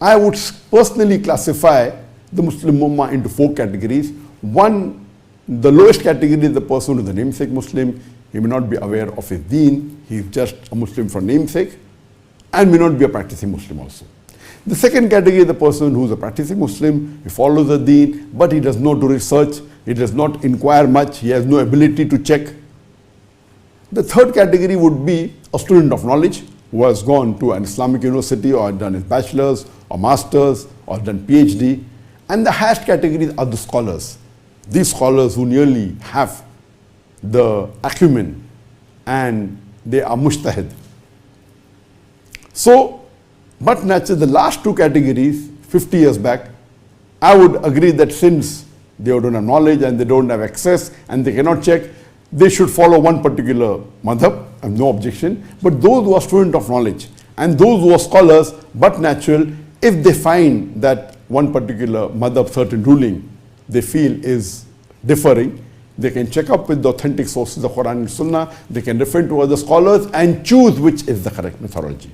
I would personally classify the Muslim Ummah into 4 categories. One, the lowest category is the person who is a namesake Muslim. He may not be aware of his deen. He is just a Muslim for namesake and may not be a practicing Muslim also. The second category is the person who is a practicing Muslim. He follows the deen, but he does not do research. He does not inquire much. He has no ability to check. The third category would be a student of knowledge who has gone to an Islamic university or done his bachelor's or master's or done PhD. And the highest categories are the scholars. These scholars who nearly have the acumen and they are mujtahid. So, but naturally the last 2 categories, 50 years back, I would agree that since they don't have knowledge and they don't have access and they cannot check, they should follow one particular madhab. I have no objection. But those who are students of knowledge and those who are scholars, but natural, if they find that one particular madhab, certain ruling, they feel is differing, they can check up with the authentic sources of Quran and Sunnah, they can refer to other scholars and choose which is the correct methodology.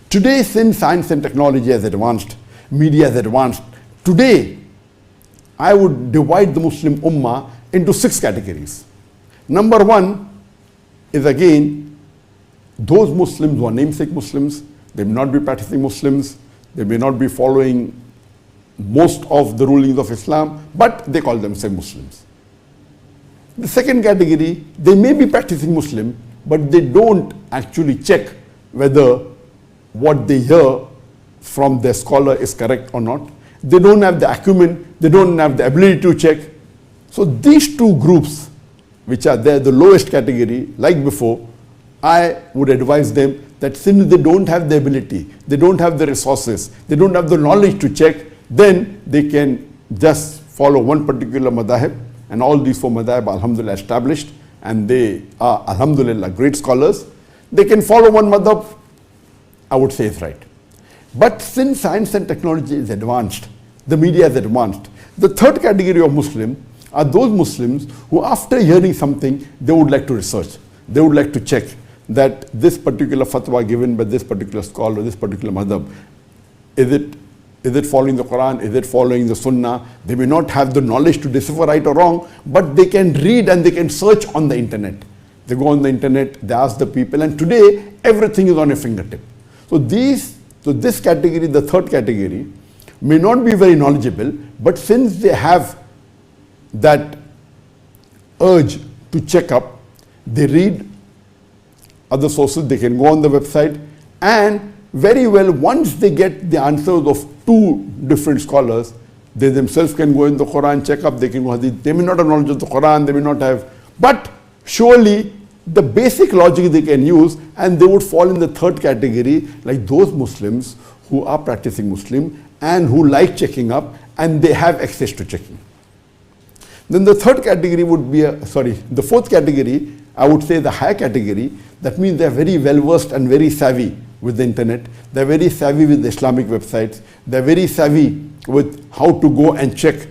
Today, since science and technology has advanced, media has advanced, today I would divide the Muslim Ummah into 6 categories. Number 1 is again those Muslims who are namesake Muslims. They may not be practicing Muslims, they may not be following most of the rulings of Islam, but they call themselves Muslims. The second category, they may be practicing Muslim, but they don't actually check whether what they hear from their scholar is correct or not. They don't have the acumen, they don't have the ability to check. So these 2 groups, which are there, the lowest category, like before, I would advise them that since they don't have the ability, they don't have the resources, they don't have the knowledge to check, then they can just follow one particular madhab, and all these 4 madhab are alhamdulillah established and they are alhamdulillah great scholars. They can follow one madhab, I would say is right. But since science and technology is advanced, the media is advanced, the third category of Muslim are those Muslims who after hearing something, they would like to research. They would like to check that this particular fatwa given by this particular scholar, this particular madhab, is it following the Quran? Is it following the Sunnah? They may not have the knowledge to decipher right or wrong, but they can read and they can search on the internet. They go on the internet, they ask the people, and today everything is on a fingertip. So this category, the third category, may not be very knowledgeable, but since they have that urge to check up, they read other sources, they can go on the website, and very well, once they get the answers of 2 different scholars, they themselves can go in the Quran, check up, they can go Hadith. They may not have knowledge of the Quran, they may not have, but surely the basic logic they can use, and they would fall in the third category, like those Muslims who are practicing Muslim and who like checking up and they have access to checking. Then the third category would be, the fourth category, I would say the higher category. That means they are very well versed and very savvy with the internet. They are very savvy with the Islamic websites. They are very savvy with how to go and check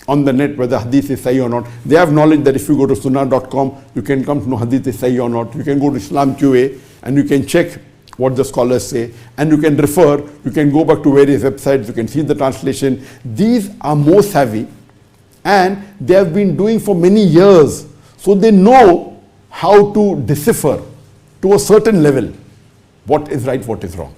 on the net whether hadith is sahih or not. They have knowledge that if you go to sunnah.com, you can come to know hadith is sahih or not. You can go to Islam QA and you can check what the scholars say, and you can refer, you can go back to various websites, you can see the translation. These are more savvy and they have been doing for many years. So they know how to decipher to a certain level what is right, what is wrong.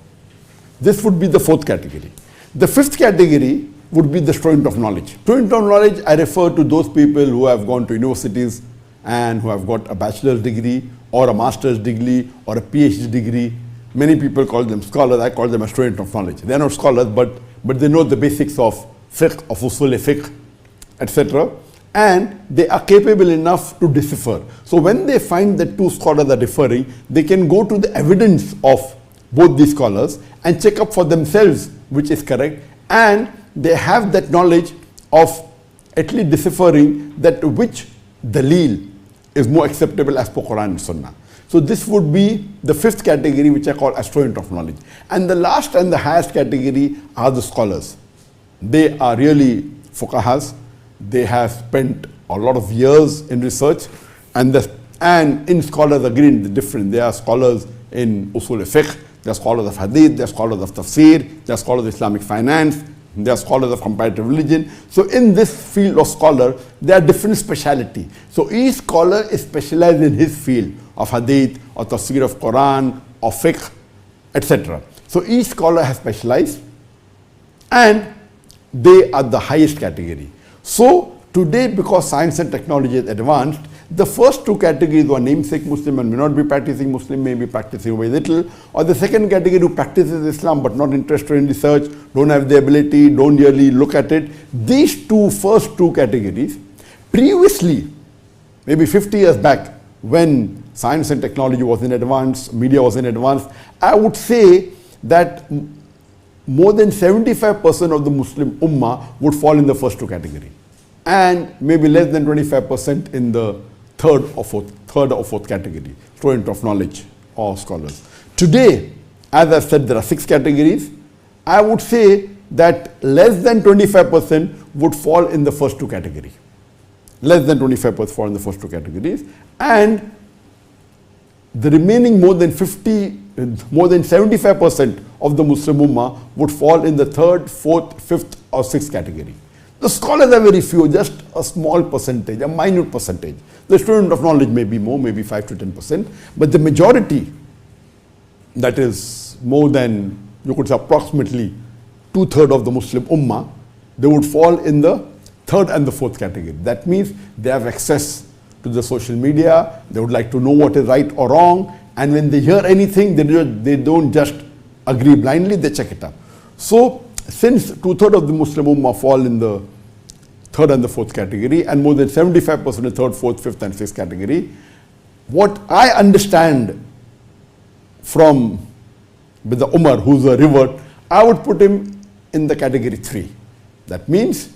This would be the fourth category. The fifth category would be the student of knowledge. Student of knowledge, I refer to those people who have gone to universities and who have got a bachelor's degree or a master's degree or a PhD degree. Many people call them scholars. I call them a student of knowledge. They are not scholars, but they know the basics of fiqh, of usul fiqh, etc. And they are capable enough to decipher. So when they find that 2 scholars are differing, they can go to the evidence of both these scholars and check up for themselves which is correct, and they have that knowledge of at least deciphering that which dalil is more acceptable as per Quran and Sunnah. So this would be the fifth category, which I call a student of knowledge. And the last and the highest category are the scholars. They are really fuqahas. They have spent a lot of years in research, and in scholars again different. They are scholars in usul fiqh, They are scholars of hadith, they are scholars of tafsir, they are scholars of Islamic finance, they are scholars of comparative religion. So in this field of scholar, there are different speciality. So each scholar is specialized in his field of hadith or tafsir of Quran or fiqh, etc. So each scholar has specialized and they are the highest category. So today, because science and technology is advanced, the first two categories were namesake Muslim and may not be practicing Muslim, may be practicing very little, or the second category who practices Islam but not interested in research, don't have the ability, don't really look at it. These first two categories, previously, maybe 50 years back, when science and technology was in advance, media was in advance, I would say that more than 75% of the Muslim Ummah would fall in the first two categories, and maybe less than 25% in the third or fourth category, student of knowledge or scholars. Today, as I said, there are 6 categories. I would say that less than 25% would fall in the first two categories. Less than 25% fall in the first two categories, and the remaining more than 75% of the Muslim Ummah would fall in the third, fourth, fifth or sixth category. The scholars are very few, just a small percentage, a minute percentage. The student of knowledge may be more, maybe 5 to 10%, but the majority, that is more than, you could say approximately 2/3 of the Muslim Ummah, they would fall in the third and the fourth category. That means they have access to the social media, they would like to know what is right or wrong, and when they hear anything, they don't just agree blindly, they check it up. So since 2/3 of the Muslim Ummah fall in the third and the fourth category, and more than 75% in the third, fourth, fifth and sixth category, what I understand from with the Umar, who's a revert, I would put him in the category 3. That means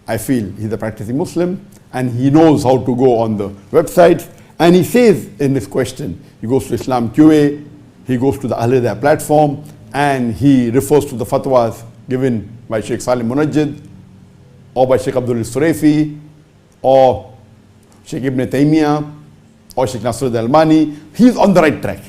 I feel he's a practicing Muslim and he knows how to go on the website, and he says in his question, he goes to Islam QA, he goes to the Ahl Hidayah platform, and he refers to the fatwas given by Sheikh Salim Munajjid or by Sheikh Abdul Suraifi or Sheikh Ibn Taymiyyah or Sheikh Nasruddin Albani. He's on the right track.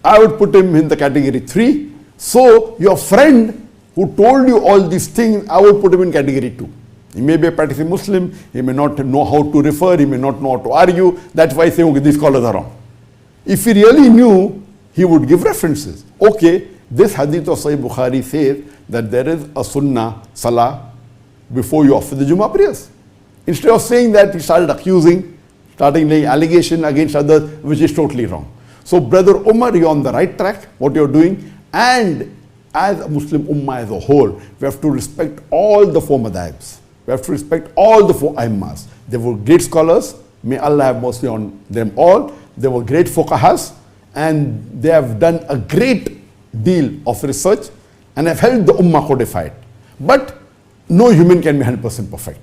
I would put him in the category 3. So your friend who told you all these things, I would put him in category 2. He may be a practicing Muslim, he may not know how to refer, he may not know how to argue. That's why I say, okay, these scholars are wrong. If he really knew, he would give references. Okay, this hadith of Sahih Bukhari says that there is a sunnah salah before you offer the Jummah prayers. Instead of saying that, he started accusing, starting laying allegation against others, which is totally wrong. So brother Umar, you're on the right track, what you're doing, and as a Muslim Ummah as a whole, we have to respect all the 4 madhabs. We have to respect all the 4 Aimmas. They were great scholars, may Allah have mercy on them all. They were great fuqahas, and they have done a great deal of research and have helped the Ummah codified. But no human can be 100% perfect.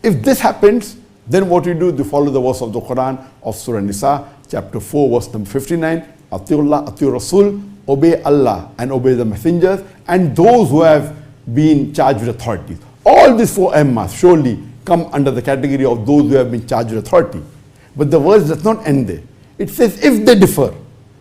If this happens, then what you do, you follow the verse of the Quran of Surah Nisa, chapter 4, verse number 59, Atiullah, Atiur Rasul, obey Allah and obey the messengers and those who have been charged with authority. All these 4 Aimmas surely come under the category of those who have been charged with authority. But the verse does not end there. It says if they differ,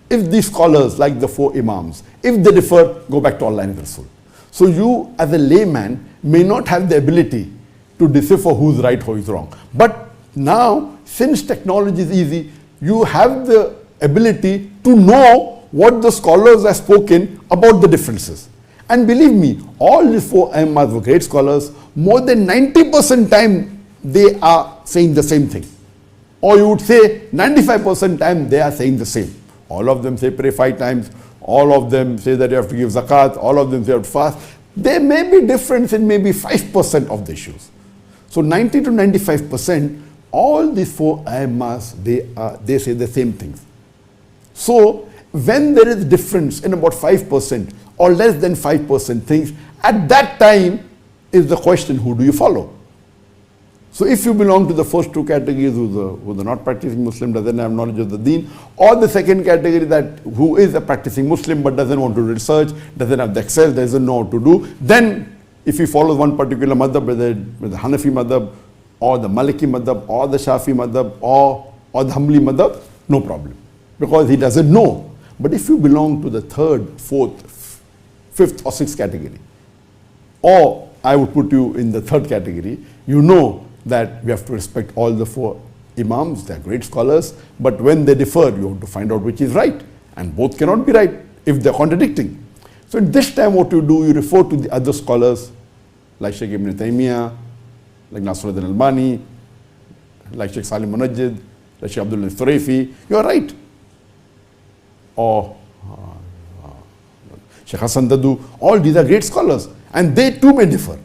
if these scholars like the 4 Imams, if they differ, go back to Allah and Rasul. So you as a layman may not have the ability to decipher who's right, who's wrong. But now, since technology is easy, you have the ability to know what the scholars have spoken about the differences. And believe me, all the 4 Aimmas were great scholars. More than 90% time they are saying the same thing. Or you would say 95% time they are saying the same. All of them say pray 5 times. All of them say that you have to give zakat. All of them say you have to fast. There may be difference in maybe 5% of the issues. So 90 to 95%, all these 4 Aimmas, they say the same things. So when there is difference in about 5% or less than 5% things, at that time is the question, who do you follow? So if you belong to the first 2 categories, who are not practicing Muslim, doesn't have knowledge of the deen, or the second category that who is a practicing Muslim but doesn't want to research, doesn't have the access, doesn't know how to do, then if he follows one particular madhab, whether the Hanafi madhab or the Maliki madhab or the Shafi madhab or the Hanbali madhab, no problem, because he doesn't know. But if you belong to the third, fourth, fifth or sixth category, or I would put you in the third category, you know that we have to respect all the four imams. They are great scholars, but when they differ, you have to find out which is right, and both cannot be right if they are contradicting. So at this time what you do, you refer to the other scholars like Sheikh Ibn Taymiyyah, like Nasruddin Albani, like Sheikh Salim Munajjid, like Sheikh Abdullah Thuraifi. You are right. Or Sheikh Hassan Dadu. All these are great scholars, and they too may differ.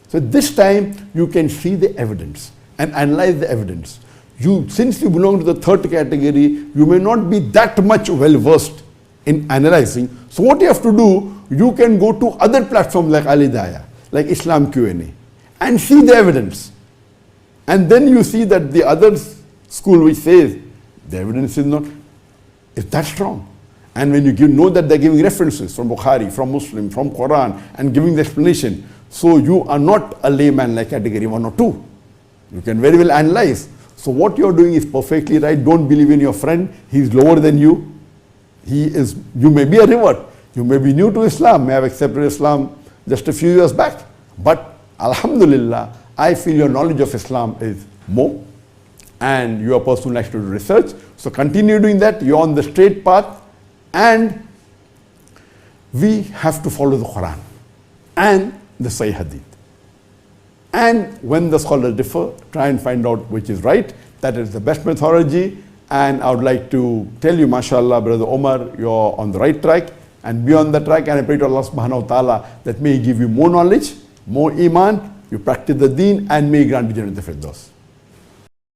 So this time you can see the evidence and analyze the evidence. Since you belong to the third category, you may not be that much well versed in analyzing. So what you have to do, you can go to other platforms like Al-Hidayah, like Islam Q&A, and see the evidence. And then you see that the other school which says the evidence is that strong. And when you know that they're giving references from Bukhari, from Muslim, from Quran, and giving the explanation, so you are not a layman like category 1 or 2. You can very well analyze. So what you're doing is perfectly right. Don't believe in your friend. He's lower than you. You may be a revert. You may be new to Islam, may have accepted Islam just a few years back. But Alhamdulillah, I feel your knowledge of Islam is more, and you are a person who likes to do research. So continue doing that. You're on the straight path, and we have to follow the Quran and the Sahih Hadith. And when the scholars differ, try and find out which is right. That is the best methodology. And I would like to tell you, mashallah, Brother Omar, you're on the right track and be on the track. And I pray to Allah subhanahu wa ta'ala that may He give you more knowledge, more iman, you practice the deen, and may He grant you Jannat al-Firdaus.